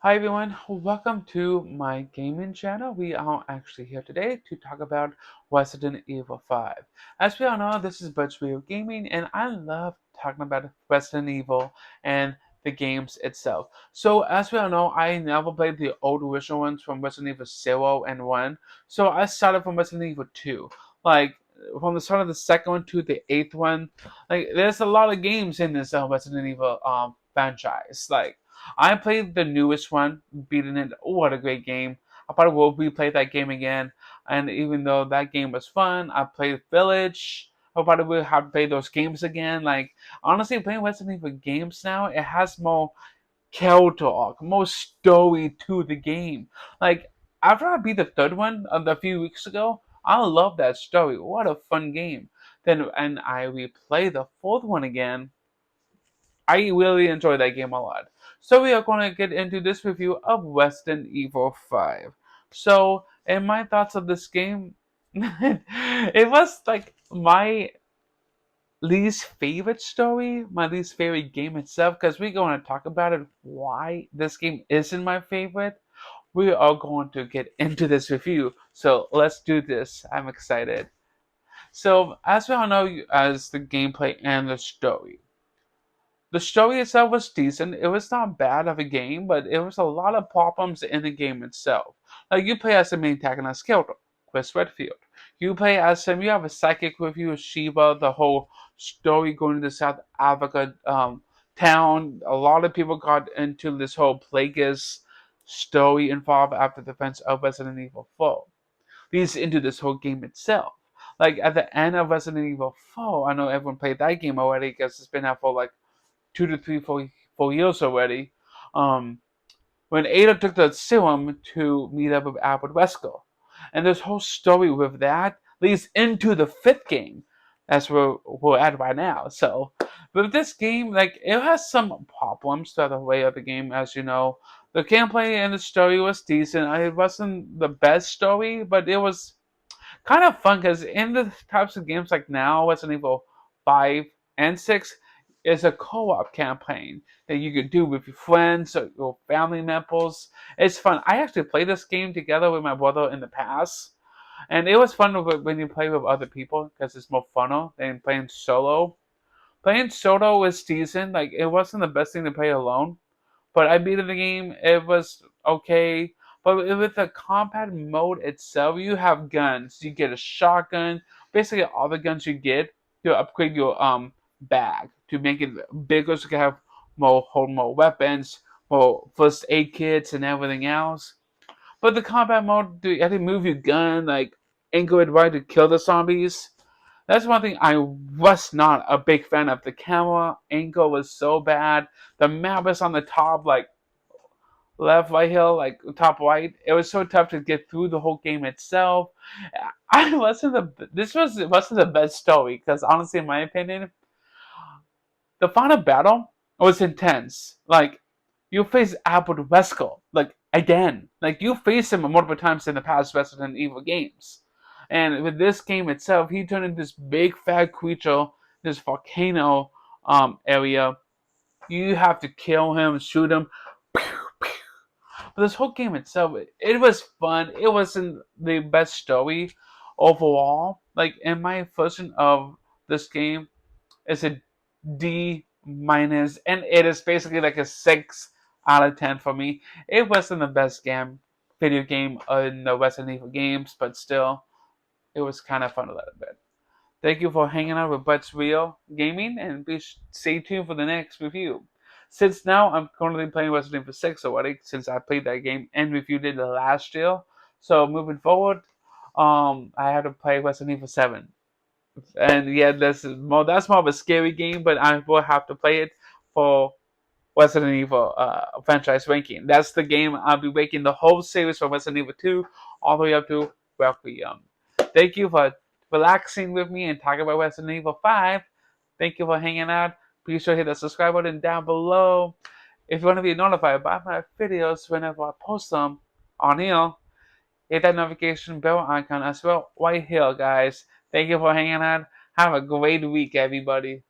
Hi everyone, welcome to my gaming channel. We are actually here today to talk about Resident Evil 5. As we all know, this is Butch Video Gaming, and I love talking about Resident Evil and the games itself. So as we all know, I never played the old original ones from Resident Evil 0 and 1, so I started from Resident Evil 2. Like, from the start of the second one to the eighth one, like, there's a lot of games in this Resident Evil franchise. Like, I played the newest one, beating it. Oh, what a great game! I probably will replay that game again. And even though that game was fun, I played Village. I probably will have to play those games again. Like, honestly, playing Resident Evil games now, it has more character arc, more story to the game. Like, after I beat the third one a few weeks ago, I love that story. What a fun game! Then, and I replay the fourth one again. I really enjoy that game a lot. So we are going to get into this review of Resident Evil 5. So, in my thoughts of this game, it was like my least favorite story, my least favorite game itself, because we're going to talk about it, why this game isn't my favorite. We are going to get into this review. So let's do this. I'm excited. So, as we all know, as the gameplay and the story. The story itself was decent. It was not bad of a game, but it was a lot of problems in the game itself. Like, you play as the main antagonist character, Chris Redfield. You play as him. You have a psychic with you, Sheba. The whole story going to South Africa town. A lot of people got into this whole Plagueis story involved after the events of Resident Evil 4. Leads into this whole game itself. Like, at the end of Resident Evil 4, I know everyone played that game already because it's been out for like 2 to 3, 4 years already. Um, when Ada took the serum to meet up with Albert Wesker. And this whole story with that leads into the fifth game. That's where we're at right now. So, with this game, like, it has some problems throughout the way of the game, as you know. The gameplay and the story was decent. It wasn't the best story, but it was kind of fun because in the types of games like now, Resident Evil 5 and 6 is a co-op campaign that you can do with your friends or your family members. It's fun. I actually played this game together with my brother in the past, and it was fun when you play with other people because it's more funner than playing solo. Playing solo was decent. Like, it wasn't the best thing to play alone, but I beat the game. It was okay. But with the combat mode itself, you have guns. You get a shotgun. Basically, all the guns you get to upgrade your bag to make it bigger, so you can have hold more weapons, more first aid kits, and everything else. But the combat mode, you have to move your gun, like angle it right to kill the zombies. That's one thing I was not a big fan of. The camera angle was so bad. The map is on the top, like left, right hill, like top right. It was so tough to get through the whole game itself. I wasn't the this was it wasn't the best story because honestly, in my opinion, the final battle was intense. Like, you face Albert Wesker, like, again. Like, you faced him multiple times in the past Resident Evil games. And with this game itself, he turned into this big fat creature, this volcano area. You have to kill him, shoot him. But this whole game itself, it was fun. It wasn't the best story overall. Like, in my version of this game, it's a D minus, and it is basically like a 6 out of 10 for me. It wasn't the best video game in the Resident Evil games, but still, it was kind of fun a little bit. Thank you for hanging out with Butts Real Gaming, and please stay tuned for the next review. Since now I'm currently playing Resident Evil 6 already, since I played that game and reviewed it last year. So moving forward, I had to play Resident Evil 7. And yeah, that's more of a scary game, but I will have to play it for Resident Evil franchise ranking. That's the game I'll be ranking the whole series from Resident Evil 2 all the way up to Requiem. Thank you for relaxing with me and talking about Resident Evil 5. Thank you for hanging out. Please sure to hit the subscribe button down below. If you want to be notified about my videos whenever I post them on here, hit that notification bell icon as well right here, guys. Thank you for hanging out. Have a great week, everybody.